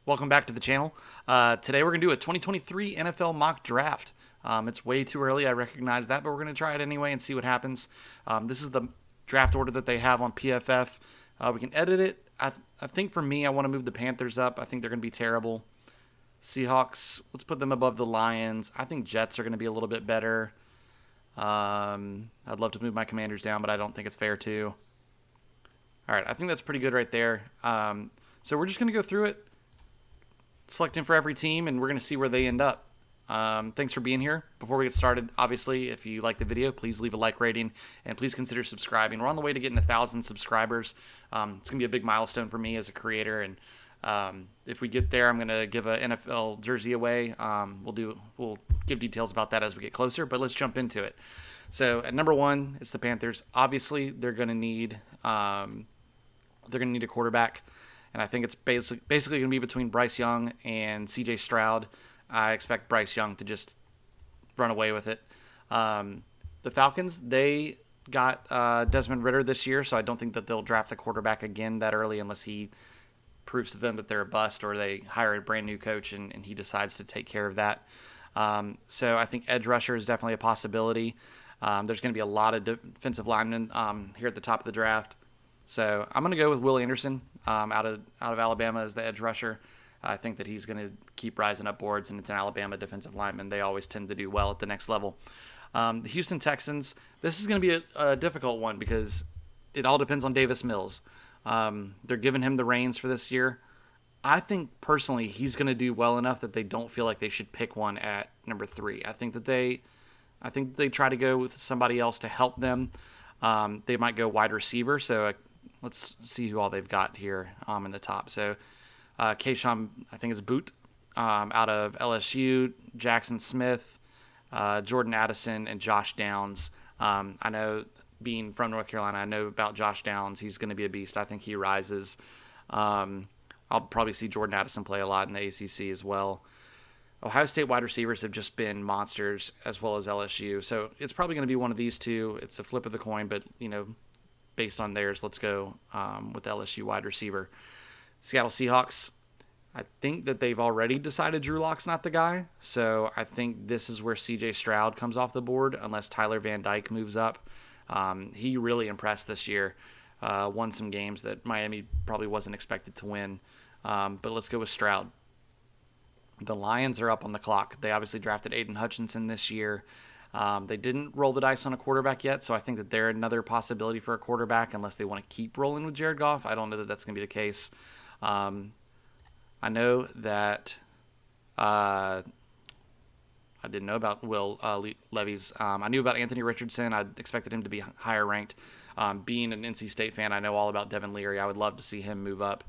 Welcome back to the channel. Today we're going to do a 2023 NFL mock draft. It's way too early, I recognize that, but we're going to try it anyway and see what happens. This is the draft order that they have on PFF. We can edit it. I think for me, I want to move the Panthers up. I think they're going to be terrible. Seahawks, let's put them above the Lions. I think Jets are going to be a little bit better. I'd love to move my Commanders down, but I don't think it's fair to. All right, I think that's pretty good right there. So we're just going to go through it, selecting for every team, and we're going to see where they end up. Thanks for being here. Before we get started, obviously, if you like the video, please leave a like rating, and please consider subscribing. We're on the way to getting 1,000 subscribers. It's going to be a big milestone for me as a creator, and if we get there, I'm going to give an NFL jersey away. We'll give details about that as we get closer, but let's jump into it. So at number one, it's the Panthers. Obviously, they're going to need a quarterback. And I think it's basically going to be between Bryce Young and C.J. Stroud. I expect Bryce Young to just run away with it. The Falcons, they got Desmond Ridder this year, so I don't think that they'll draft a quarterback again that early unless he proves to them that they're a bust or they hire a brand new coach and he decides to take care of that. So I think edge rusher is definitely a possibility. There's going to be a lot of defensive linemen here at the top of the draft. So I'm going to go with Will Anderson out of Alabama as the edge rusher. I think that he's going to keep rising up boards, and it's an Alabama defensive lineman. They always tend to do well at the next level. The Houston Texans, this is going to be a difficult one because it all depends on Davis Mills. They're giving him the reins for this year. I think personally he's going to do well enough that they don't feel like they should pick one at number 3. I think they try to go with somebody else to help them. They might go wide receiver, so let's see who all they've got here in the top. So Keyshawn, I think, is Boot out of LSU, Jackson Smith, Jordan Addison, and Josh Downs. I know, being from North Carolina, I know about Josh Downs. He's going to be a beast. I think he rises. I'll probably see Jordan Addison play a lot in the ACC as well. Ohio State wide receivers have just been monsters, as well as LSU. So it's probably going to be one of these two. It's a flip of the coin, but, based on theirs, let's go with LSU wide receiver. Seattle Seahawks, I think that they've already decided Drew Lock's not the guy. So I think this is where C.J. Stroud comes off the board, unless Tyler Van Dyke moves up. He really impressed this year. Won some games that Miami probably wasn't expected to win. But let's go with Stroud. The Lions are up on the clock. They obviously drafted Aiden Hutchinson this year. They didn't roll the dice on a quarterback yet, so I think that they're another possibility for a quarterback unless they want to keep rolling with Jared Goff. I don't know that that's going to be the case. I know that I didn't know about Will Levis. I knew about Anthony Richardson. I expected him to be higher ranked. Being an NC State fan, I know all about Devin Leary. I would love to see him move up.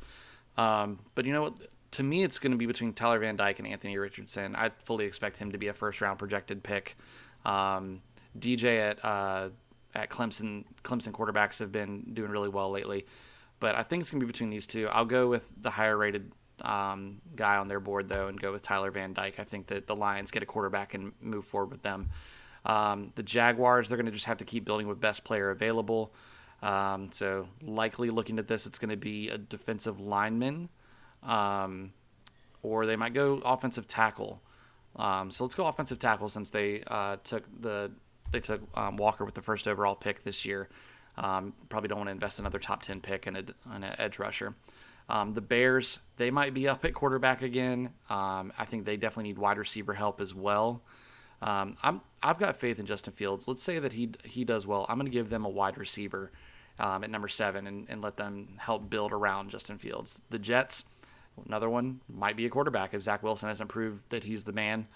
But you know what? To me, it's going to be between Tyler Van Dyke and Anthony Richardson. I fully expect him to be a first-round projected pick. DJ at Clemson quarterbacks have been doing really well lately. But I think it's going to be between these two. I'll go with the higher-rated guy on their board, though, and go with Tyler Van Dyke. I think that the Lions get a quarterback and move forward with them. The Jaguars, they're going to just have to keep building with best player available. So likely looking at this, it's going to be a defensive lineman. Or they might go offensive tackle. So let's go offensive tackle since they took Walker with the first overall pick this year. Probably don't want to invest another top 10 pick in an edge rusher. The Bears, they might be up at quarterback again. I think they definitely need wide receiver help as well. I've got faith in Justin Fields. Let's say that he does well. I'm going to give them a wide receiver at number 7 and let them help build around Justin Fields. The Jets, another one, might be a quarterback if Zach Wilson hasn't proved that he's the man.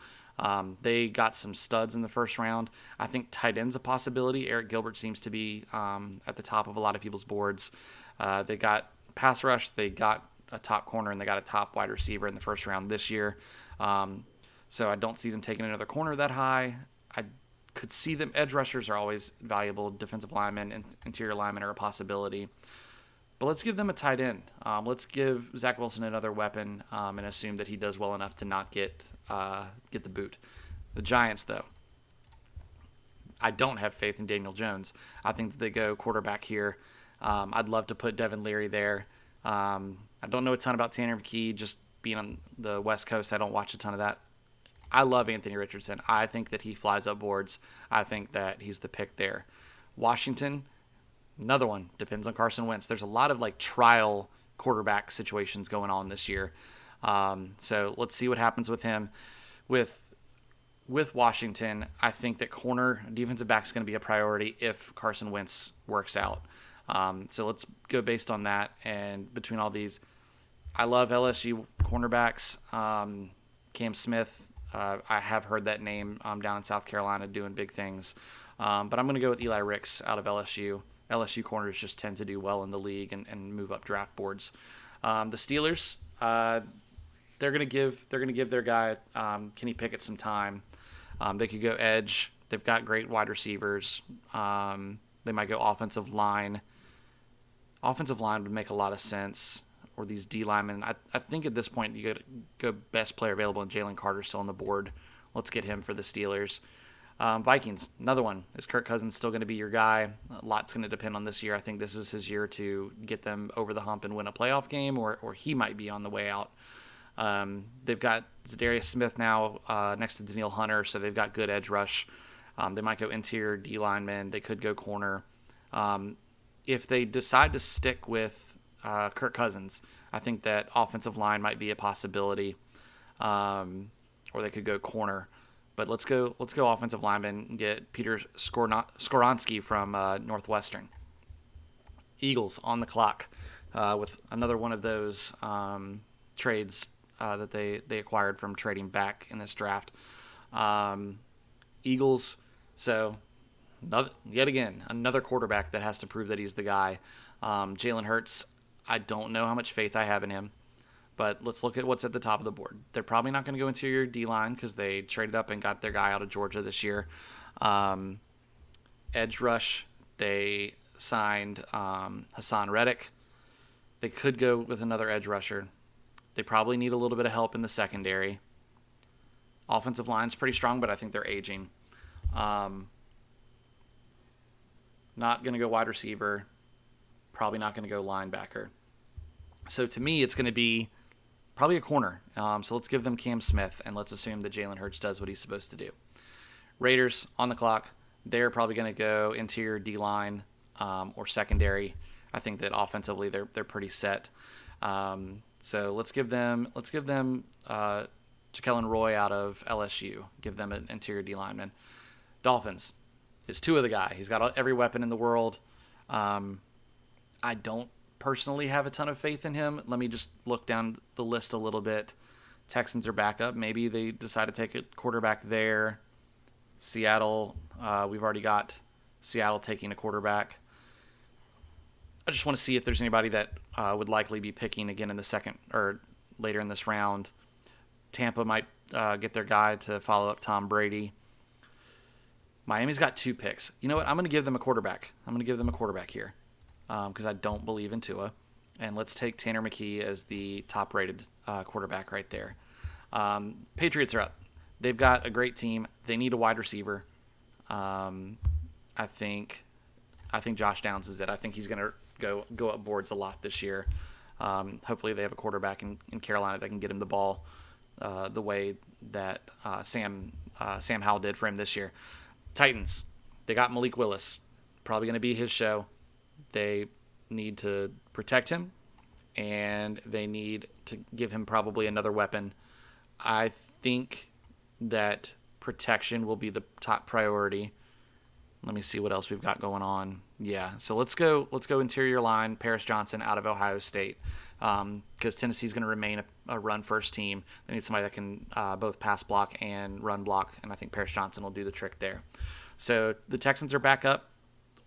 They got some studs in the first round. I think tight end's a possibility. Eric Gilbert seems to be at the top of a lot of people's boards. They got pass rush, they got a top corner, and they got a top wide receiver in the first round this year. So I don't see them taking another corner that high. I could see them. Edge rushers are always valuable. Defensive linemen and interior linemen are a possibility. But let's give them a tight end. Let's give Zach Wilson another weapon and assume that he does well enough to not get the boot. The Giants, though, I don't have faith in Daniel Jones. I think that they go quarterback here. I'd love to put Devin Leary there. I don't know a ton about Tanner McKee, just being on the West Coast, I don't watch a ton of that. I love Anthony Richardson. I think that he flies up boards. I think that he's the pick there. Washington, another one. Depends on Carson Wentz. There's a lot of like trial quarterback situations going on this year. So let's see what happens with him. With Washington, I think that corner defensive back is going to be a priority if Carson Wentz works out. So let's go based on that. And between all these, I love LSU cornerbacks. Cam Smith, I have heard that name down in South Carolina doing big things. But I'm going to go with Eli Ricks out of LSU. LSU corners just tend to do well in the league and move up draft boards. The Steelers, they're going to give their guy Kenny Pickett some time. They could go edge. They've got great wide receivers. They might go offensive line. Offensive line would make a lot of sense. Or these D linemen. I think at this point you got to go best player available, and Jalen Carter still on the board. Let's get him for the Steelers. Vikings, another one. Is Kirk Cousins still going to be your guy? A lot's going to depend on this year. I think this is his year to get them over the hump and win a playoff game, or he might be on the way out. They've got Zadarius Smith now next to Daniil Hunter, so they've got good edge rush. They might go interior D lineman. They could go corner. If they decide to stick with Kirk Cousins, I think that offensive line might be a possibility, or they could go corner. But let's go offensive lineman and get Peter Skoronski from Northwestern. Eagles on the clock with another one of those trades that they acquired from trading back in this draft. Eagles, so yet again, another quarterback that has to prove that he's the guy. Jalen Hurts, I don't know how much faith I have in him, but let's look at what's at the top of the board. They're probably not going to go interior D-line because they traded up and got their guy out of Georgia this year. Edge rush, they signed Hassan Reddick. They could go with another edge rusher. They probably need a little bit of help in the secondary. Offensive line's pretty strong, but I think they're aging. Not going to go wide receiver. Probably not going to go linebacker. So to me, it's going to be probably a corner. So let's give them Cam Smith, and let's assume that Jalen Hurts does what he's supposed to do. Raiders on the clock. They're probably going to go interior D-line or secondary. I think that offensively they're pretty set. So let's give them Jaquelin Roy out of LSU. Give them an interior D lineman. Dolphins is Tua the guy. He's got every weapon in the world. I don't personally have a ton of faith in him. Let me just look down the list a little bit. Texans are back up. Maybe they decide to take a quarterback there. Seattle, we've already got Seattle taking a quarterback. I just want to see if there's anybody that would likely be picking again in the second or later in this round. Tampa might get their guy to follow up Tom Brady. Miami's got 2 picks. You know what? I'm going to give them a quarterback. Here because I don't believe in Tua. And let's take Tanner McKee as the top-rated quarterback right there. Patriots are up. They've got a great team. They need a wide receiver. I think Josh Downs is it. I think he's going to go up boards a lot this year. Hopefully they have a quarterback in Carolina that can get him the ball the way that Sam Howell did for him this year. Titans, they got Malik Willis. Probably going to be his show. They need to protect him, and they need to give him probably another weapon. I think that protection will be the top priority. Let me see what else we've got going on. Yeah, so let's go interior line, Paris Johnson out of Ohio State, because Tennessee's going to remain a run-first team. They need somebody that can both pass block and run block, and I think Paris Johnson will do the trick there. So the Texans are back up.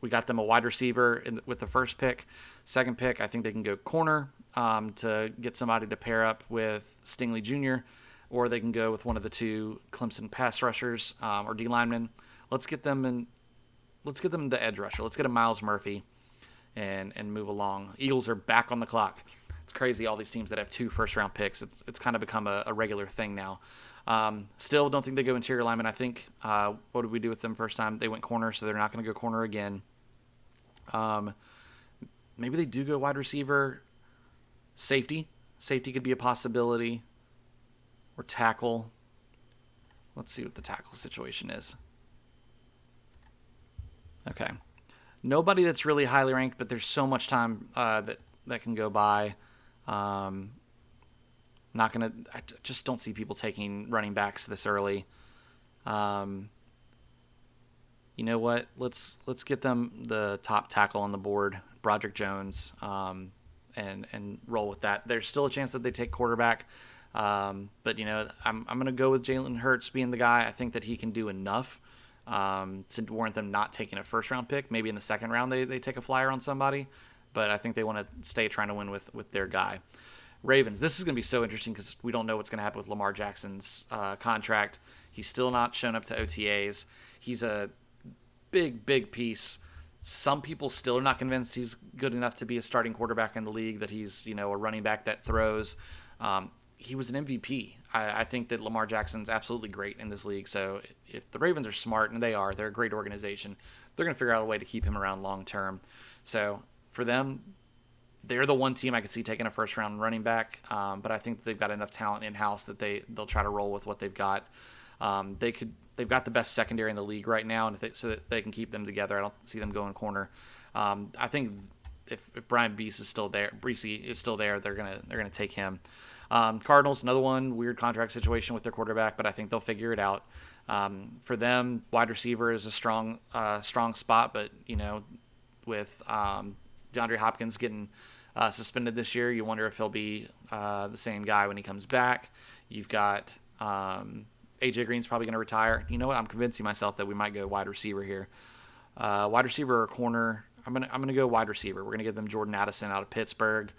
We got them a wide receiver with the first pick. Second pick, I think they can go corner to get somebody to pair up with Stingley Jr., or they can go with one of the 2 Clemson pass rushers or D linemen. Let's get them the edge rusher. Let's get a Miles Murphy and move along. Eagles are back on the clock. It's crazy, all these teams that have 2 first-round picks. It's kind of become a regular thing now. Still don't think they go interior lineman. I think, what did we do with them first time? They went corner, so they're not going to go corner again. Maybe they do go wide receiver. Safety could be a possibility. or tackle. Let's see what the tackle situation is. Okay. Nobody that's really highly ranked, but there's so much time that can go by. Not gonna. I just don't see people taking running backs this early. You know what? Let's get them the top tackle on the board, Broderick Jones, and roll with that. There's still a chance that they take quarterback, but I'm gonna go with Jalen Hurts being the guy. I think that he can do enough to warrant them not taking a first round pick. Maybe in the second round they take a flyer on somebody, but I think they want to stay trying to win with their guy. Ravens. This is going to be so interesting because we don't know what's going to happen with Lamar Jackson's contract. He's still not shown up to OTAs. He's a big piece. Some people still are not convinced he's good enough to be a starting quarterback in the league, that he's a running back that throws. He was an MVP. I think that Lamar Jackson's absolutely great in this league. So if the Ravens are smart, and they're a great organization, they're going to figure out a way to keep him around long term. So for them, they're the one team I could see taking a first round running back. But I think they've got enough talent in house that they'll try to roll with what they've got. They've got the best secondary in the league right now, and so that they can keep them together. I don't see them going corner. I think if Brian Brees is still there, they're gonna take him. Cardinals, another one, weird contract situation with their quarterback, but I think they'll figure it out. For them, wide receiver is a strong spot, but with DeAndre Hopkins getting suspended this year, you wonder if he'll be the same guy when he comes back. You've got AJ Green's probably going to retire. You know what? I'm convincing myself that we might go wide receiver here. Wide receiver or corner. I'm gonna go wide receiver. We're gonna give them Jordan Addison out of Pittsburgh,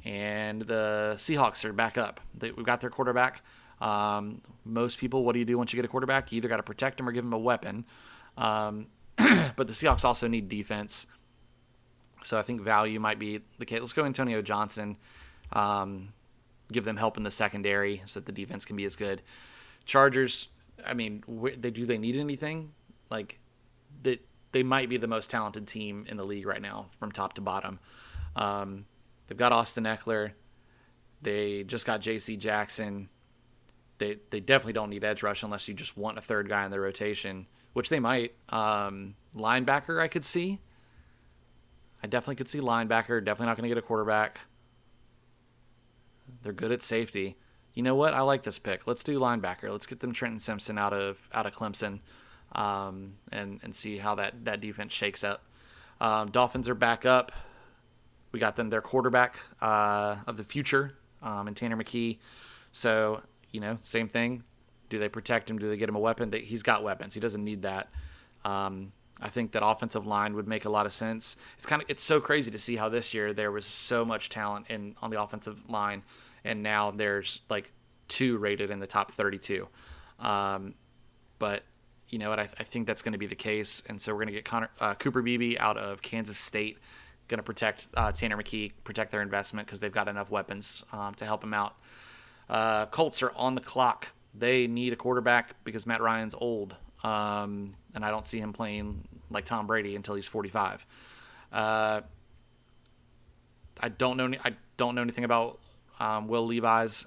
and the Seahawks are back up. We've got their quarterback. Most people, what do you do once you get a quarterback? You either got to protect him or give him a weapon. But the Seahawks also need defense. So I think value might be the case. Let's go Antonio Johnson. Give them help in the secondary so that the defense can be as good. Chargers, I mean, they need anything? Like, they might be the most talented team in the league right now from top to bottom. They've got Austin Eckler. They just got J.C. Jackson. They definitely don't need edge rush unless you just want a third guy in the rotation, which they might. Linebacker, I could see. I definitely could see linebacker. Definitely not going to get a quarterback. They're good at safety. You know what? I like this pick. Let's do linebacker. Let's get them Trenton Simpson out of Clemson, and see how that defense shakes up. Dolphins are back up. We got them their quarterback of the future, in Tanner McKee. So same thing. Do they protect him? Do they get him a weapon? He's got weapons. He doesn't need that. I think that offensive line would make a lot of sense. It's so crazy to see how this year there was so much talent on the offensive line, and now there's like 2 rated in the top 32. But you know what? I think that's going to be the case, and so we're going to get Cooper Beebe out of Kansas State, going to protect Tanner McKee, protect their investment because they've got enough weapons to help him out. Colts are on the clock. They need a quarterback because Matt Ryan's old. And I don't see him playing like Tom Brady until he's 45. I don't know anything about Will Levis.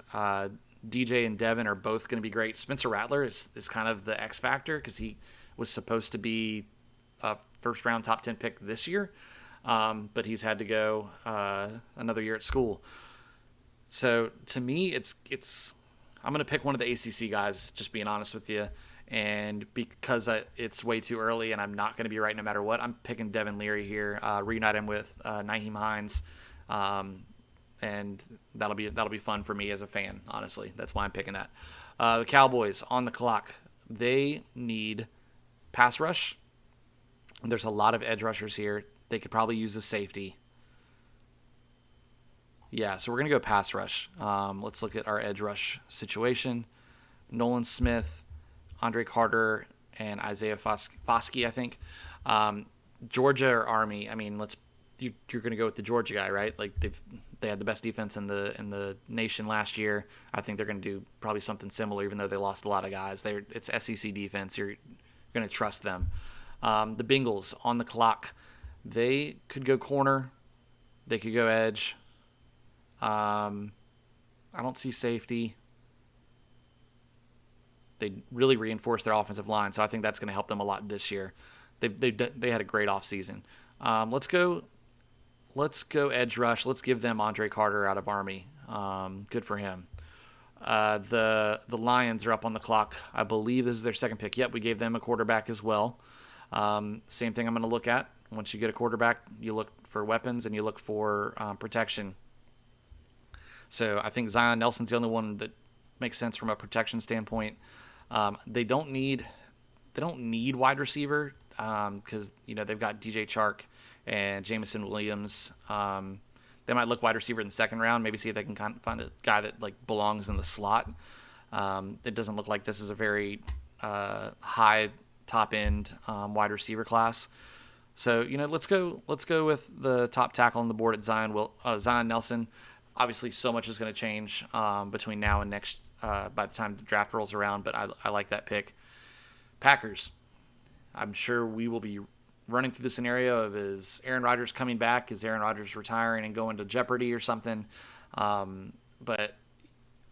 DJ and Devin are both going to be great. Spencer Rattler is kind of the X factor because he was supposed to be a first round top 10 pick this year, but he's had to go another year at school. So to me, it's I'm going to pick one of the ACC guys. Just being honest with you. And because it's way too early and I'm not going to be right no matter what, I'm picking Devin Leary here. Reunite him with Nyheim Hines, and that'll be fun for me as a fan. Honestly, that's why I'm picking that. The Cowboys on the clock. They need pass rush. There's a lot of edge rushers here. They could probably use a safety. Yeah, so we're gonna go pass rush. Let's look at our edge rush situation. Nolan Smith, Andre Carter, and Isaiah Foskey, I think. Georgia or Army? I mean, you're going to go with the Georgia guy, right? Like they had the best defense in the nation last year. I think they're going to do probably something similar, even though they lost a lot of guys. It's SEC defense. You're going to trust them. The Bengals on the clock. They could go corner. They could go edge. I don't see safety. they really reinforced their offensive line. So I think that's going to help them a lot this year. They had a great offseason. Let's go edge rush. Let's give them Andre Carter out of Army. Good for him. The Lions are up on the clock. I believe this is their second pick. Yep, we gave them a quarterback as well. Same thing I'm going to look at. Once you get a quarterback, you look for weapons and you look for protection. So I think Zion Nelson's the only one that makes sense from a protection standpoint. They don't need wide receiver because they've got DJ Chark and Jameson Williams. They might look wide receiver in the second round, maybe see if they can find a guy that belongs in the slot. It doesn't look like this is a very high top end wide receiver class. So let's go with the top tackle on the board at Zion Nelson. Obviously, so much is going to change between now and next by the time the draft rolls around, but I like that pick. Packers. I'm sure we will be running through the scenario of is Aaron Rodgers coming back? Is Aaron Rodgers retiring and going to Jeopardy or something? But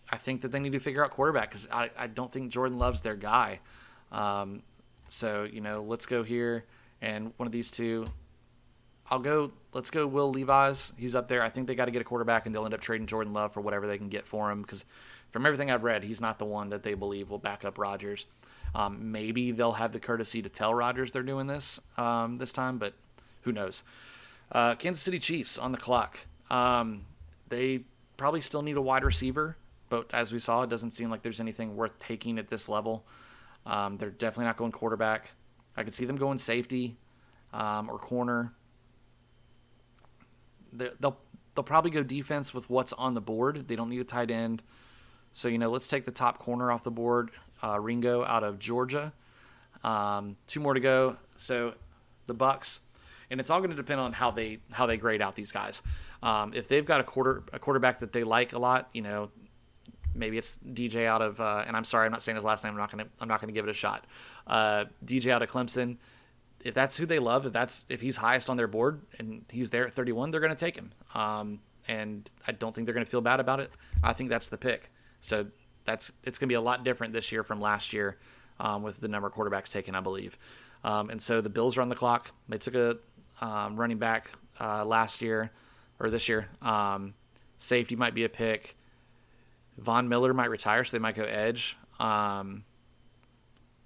I think that they need to figure out quarterback because I don't think Jordan Love's their guy. So let's go here and one of these two. Let's go Will Levis. He's up there. I think they got to get a quarterback, and they'll end up trading Jordan Love for whatever they can get for him because from everything I've read, he's not the one that they believe will back up Rodgers. Maybe they'll have the courtesy to tell Rodgers they're doing this this time, but who knows? Kansas City Chiefs on the clock. They probably still need a wide receiver, but as we saw, it doesn't seem like there's anything worth taking at this level. They're definitely not going quarterback. I could see them going safety or corner. They'll probably go defense with what's on the board. They don't need a tight end. So, let's take the top corner off the board, Ringo out of Georgia. 2 more to go. So the Bucks, and it's all going to depend on how they grade out these guys. If they've got a quarterback that they like a lot, maybe it's DJ out of and I'm sorry, I'm not saying his last name. I'm not gonna give it a shot. DJ out of Clemson. If that's who they love, if he's highest on their board and he's there at 31, they're going to take him. And I don't think they're going to feel bad about it. I think that's the pick. So it's going to be a lot different this year from last year with the number of quarterbacks taken, I believe. And so the Bills are on the clock. They took a running back last year or this year. Safety might be a pick. Von Miller might retire, so they might go edge.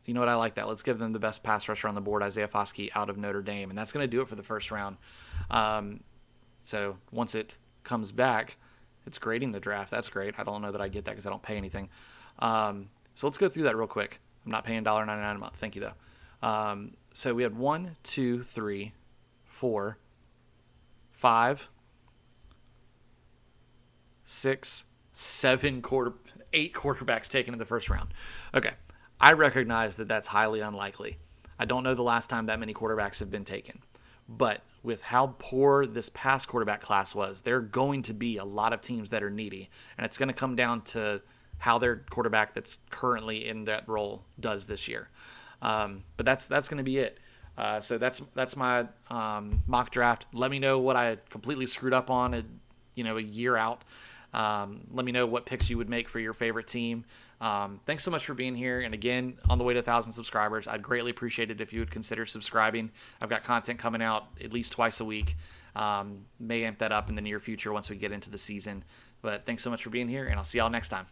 You know what? I like that. Let's give them the best pass rusher on the board, Isaiah Foskey out of Notre Dame. And that's going to do it for the first round. So once it comes back, it's grading the draft. That's great. I don't know that I get that because I don't pay anything. So let's go through that real quick. I'm not paying $1.99 a month. Thank you, though. So we had 1, 2, 3, 4, 5, 6, 7, 8 quarterbacks taken in the first round. Okay. I recognize that that's highly unlikely. I don't know the last time that many quarterbacks have been taken. But with how poor this past quarterback class was, there are going to be a lot of teams that are needy. And it's going to come down to how their quarterback that's currently in that role does this year. But that's going to be it. So that's my mock draft. Let me know what I completely screwed up on a year out. Let me know what picks you would make for your favorite team. Thanks so much for being here. And again, on the way to 1,000 subscribers, I'd greatly appreciate it if you would consider subscribing. I've got content coming out at least twice a week. May amp that up in the near future once we get into the season. But thanks so much for being here, and I'll see y'all next time.